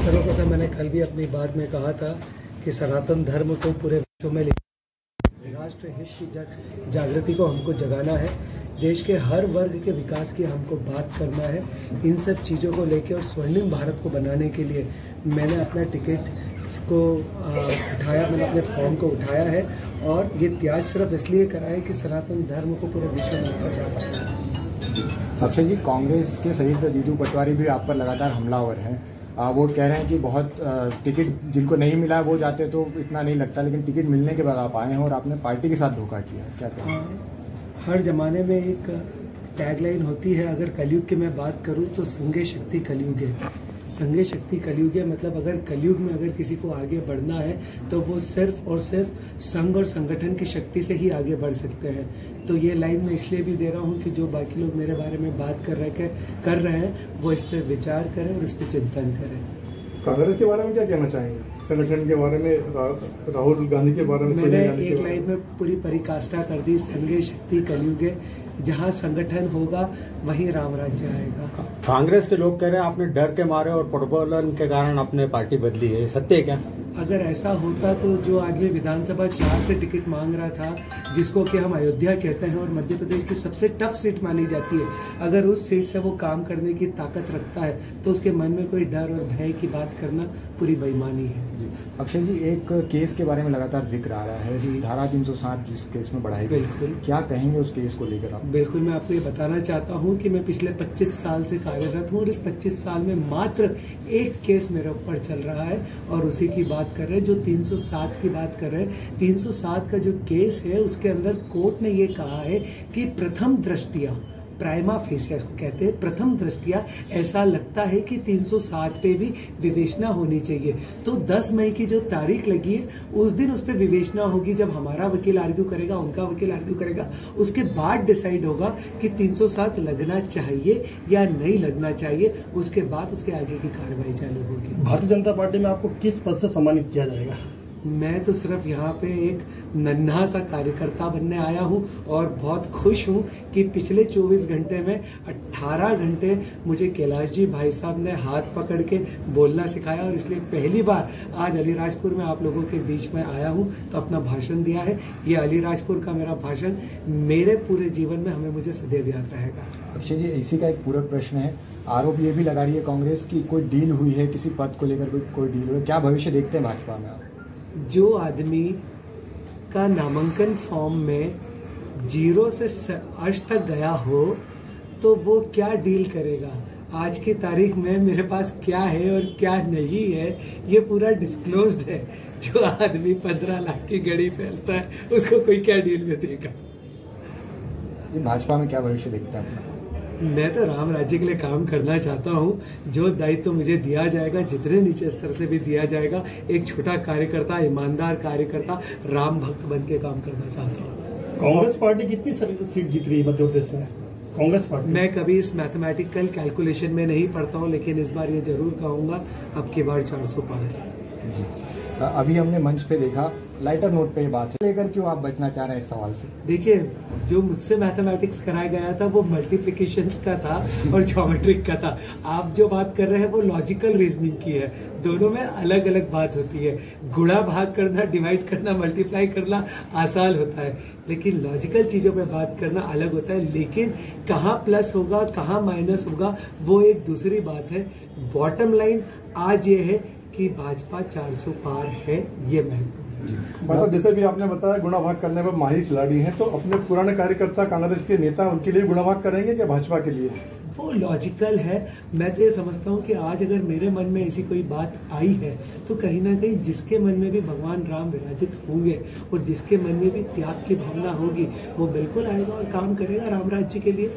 सर्वप्रथम मैंने कल भी अपनी बात में कहा था कि सनातन धर्म को पूरे विश्व में राष्ट्र हित की जागृति को हमको जगाना है। देश के हर वर्ग के विकास की हमको बात करना है। इन सब चीज़ों को लेकर और स्वर्णिम भारत को बनाने के लिए मैंने अपना टिकट को उठाया, मैंने अपने फॉर्म को उठाया है और ये त्याग सिर्फ इसलिए करा है कि सनातन धर्म को पूरे विश्व में लेकर जा पाए। अक्षय जी, कांग्रेस के शहीद जीतू पटवारी भी आप पर लगातार हमलावर हैं। वो कह रहे हैं कि बहुत टिकट जिनको नहीं मिला वो जाते तो इतना नहीं लगता, लेकिन टिकट मिलने के बाद आप आए हैं और आपने पार्टी के साथ धोखा किया, क्या कहें? हर जमाने में एक टैगलाइन होती है, अगर कलयुग की मैं बात करूं तो संघे शक्ति कलयुग है। संघे शक्ति कलयुग है मतलब अगर कलयुग में अगर किसी को आगे बढ़ना है तो वो सिर्फ और सिर्फ संघ और संगठन की शक्ति से ही आगे बढ़ सकते हैं। तो ये लाइन मैं इसलिए भी दे रहा हूँ कि जो बाकी लोग मेरे बारे में बात कर रहे हैं वो इस पर विचार करें और इस पर चिंतन करें। कांग्रेस के बारे में क्या कहना चाहेंगे? संगठन के बारे में, राहुल गांधी के बारे में मैंने एक लाइन में पूरी परिकाष्ठा कर दी, संघे शक्ति कलयुग है, जहाँ संगठन होगा वहीं राम राज्य आएगा। कांग्रेस के लोग कह रहे हैं आपने डर के मारे और प्रोटोकॉल के कारण अपने पार्टी बदली है, सत्य है क्या? अगर ऐसा होता तो जो आदमी विधानसभा 4 से टिकट मांग रहा था, जिसको कि हम अयोध्या कहते हैं और मध्य प्रदेश की सबसे टफ सीट मानी जाती है, अगर उस सीट से वो काम करने की ताकत रखता है तो उसके मन में कोई डर और भय की बात करना पूरी बेईमानी है। अक्षय जी, एक केस के बारे में लगातार जिक्र आ रहा है जी, धारा 307 जिस केस में बढ़ाई गई, बिल्कुल, क्या कहेंगे उस केस को लेकर आप? बिल्कुल, मैं आपको ये बताना चाहता हूँ कि मैं पिछले 25 साल से कार्यरत हूँ और इस 25 साल में मात्र एक केस मेरे ऊपर चल रहा है और उसी की बात कर रहे हैं, जो 307 की बात कर रहे हैं। 307 का जो केस है उसके अंदर कोर्ट ने ये कहा है कि प्रथम दृष्टिया, प्राइमा फेसिया इसको कहते हैं, प्रथम दृष्टिया ऐसा लगता है कि 307 पे भी विवेचना होनी चाहिए। तो 10 मई की जो तारीख लगी है उस दिन उस पर विवेचना होगी। जब हमारा वकील आर्ग्यू करेगा, उनका वकील आर्ग्यू करेगा, उसके बाद डिसाइड होगा कि 307 लगना चाहिए या नहीं लगना चाहिए। उसके बाद उसके आगे की कार्रवाई चालू होगी। भारतीय जनता पार्टी में आपको किस पद से सम्मानित किया जाएगा? मैं तो सिर्फ यहाँ पे एक नन्हा सा कार्यकर्ता बनने आया हूँ और बहुत खुश हूँ कि पिछले 24 घंटे में 18 घंटे मुझे कैलाश जी भाई साहब ने हाथ पकड़ के बोलना सिखाया और इसलिए पहली बार आज अलीराजपुर में आप लोगों के बीच में आया हूँ तो अपना भाषण दिया है। ये अलीराजपुर का मेरा भाषण मेरे पूरे जीवन में मुझे सदैव याद रहेगा। अक्षय जी, इसी का एक पूरक प्रश्न है, आरोप ये भी लगा रही है कांग्रेस की कोई डील हुई है, किसी पद को लेकर कोई डील हुई, क्या भविष्य देखते हैं भाजपा में आप? जो आदमी का नामांकन फॉर्म में 0 से अर्श तक गया हो तो वो क्या डील करेगा? आज की तारीख में मेरे पास क्या है और क्या नहीं है ये पूरा डिस्क्लोज्ड है। जो आदमी 15 लाख की घड़ी फैलता है उसको कोई क्या डील में देगा? भाजपा में क्या भविष्य देखता है? मैं तो राम राज्य के लिए काम करना चाहता हूँ। जो दायित्व तो मुझे दिया जाएगा, जितने नीचे स्तर से भी दिया जाएगा, एक छोटा कार्यकर्ता, ईमानदार कार्यकर्ता, राम भक्त बन के काम करना चाहता हूँ। कांग्रेस पार्टी कितनी सीट जीत रही है मध्य प्रदेश में? कांग्रेस पार्टी, मैं कभी इस मैथमेटिकल कैलकुलेशन में नहीं पढ़ता हूँ, लेकिन इस बार ये जरूर कहूँगा अब की बार 400 पार। अभी हमने मंच पे देखा, लाइटर नोट पे बात है, लेकर क्यों आप बचना चाह रहे हैं इस सवाल से? देखिए, जो मुझसे मैथमेटिक्स कराया गया था वो मल्टीप्लिकेशंस का था और ज्योमेट्रिक का था। आप जो बात कर रहे हैं वो लॉजिकल रीजनिंग की है। दोनों में अलग अलग बात होती है। गुणा भाग करना, डिवाइड करना, मल्टीप्लाई करना आसान होता है, लेकिन लॉजिकल चीजों पे बात करना अलग होता है। लेकिन कहाँ प्लस होगा, कहाँ माइनस होगा, वो एक दूसरी बात है। बॉटम लाइन आज ये है कि भाजपा 400 पार है, ये महत्वपूर्ण। मतलब जैसे भी आपने बताया गुणा भाग करने में माहिर खिलाड़ी हैं, तो अपने पुराने कार्यकर्ता कांग्रेस के नेता उनके लिए गुणा भाग करेंगे क्या भाजपा के लिए? वो लॉजिकल है। मैं तो ये समझता हूँ कि आज अगर मेरे मन में ऐसी कोई बात आई है तो कहीं ना कहीं जिसके मन में भी भगवान राम विराजित होंगे और जिसके मन में भी त्याग की भावना होगी वो बिल्कुल आएगा और काम करेगा राम राज्य के लिए।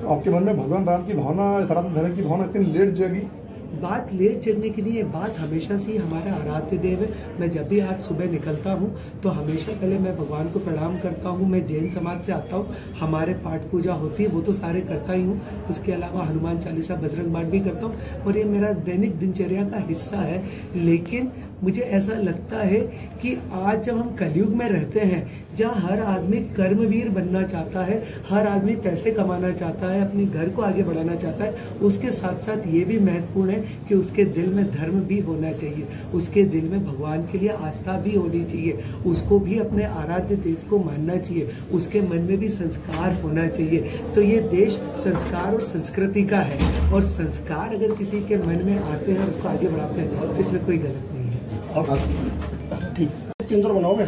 आपके मन में भगवान राम की भावना, सनातन धर्म की भावना इतनी लेट जगी? बात लेट जगने की नहीं है, बात हमेशा से ही हमारा आराध्य देव है। मैं जब भी आज सुबह निकलता हूँ तो हमेशा पहले मैं भगवान को प्रणाम करता हूँ। मैं जैन समाज से आता हूँ, हमारे पाठ पूजा होती है, वो तो सारे करता ही हूँ। उसके अलावा हनुमान चालीसा, बजरंग बाण भी करता हूँ और ये मेरा दैनिक दिनचर्या का हिस्सा है। लेकिन मुझे ऐसा लगता है कि आज जब हम कलयुग में रहते हैं, जहाँ हर आदमी कर्मवीर बनना चाहता है, हर आदमी पैसे कमाना चाहता है, अपने घर को आगे बढ़ाना चाहता है, उसके साथ साथ ये भी महत्वपूर्ण है कि उसके दिल में धर्म भी होना चाहिए, उसके दिल में भगवान के लिए आस्था भी होनी चाहिए, उसको भी अपने आराध्य देव को मानना चाहिए, उसके मन में भी संस्कार होना चाहिए। तो ये देश संस्कार और संस्कृति का है, और संस्कार अगर किसी के मन में आते हैं और उसको आगे बढ़ाते हैं तो इसमें कोई गलत नहीं है। ठीक, इंदौर बनाओगे?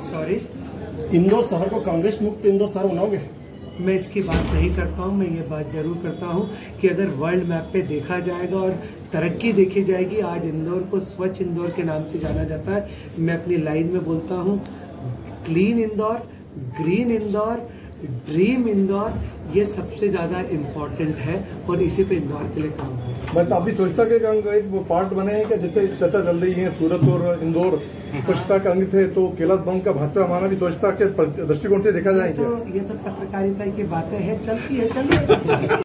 सॉरी, इंदौर शहर को कांग्रेस मुक्त इंदौर शहर बनाओगे? मैं इसकी बात नहीं करता हूँ। मैं ये बात जरूर करता हूँ कि अगर वर्ल्ड मैप पे देखा जाएगा और तरक्की देखी जाएगी, आज इंदौर को स्वच्छ इंदौर के नाम से जाना जाता है। मैं अपनी लाइन में बोलता हूँ, clean Indore, green Indore, dream Indore, ये सबसे ज्यादा इम्पोर्टेंट है और इसी पे इंदौर के लिए काम हो। बट आप भी स्वच्छता के एक पार्ट बने हैं क्या? जैसे चर्चा चल रही है सूरत और इंदौर स्वच्छता के अंग थे, तो कैलाश बंग का भाजपा माना भी स्वच्छता के दृष्टिकोण से देखा जाए क्या? ये तो पत्रकारिता की बातें हैं, चलती है, चलिए।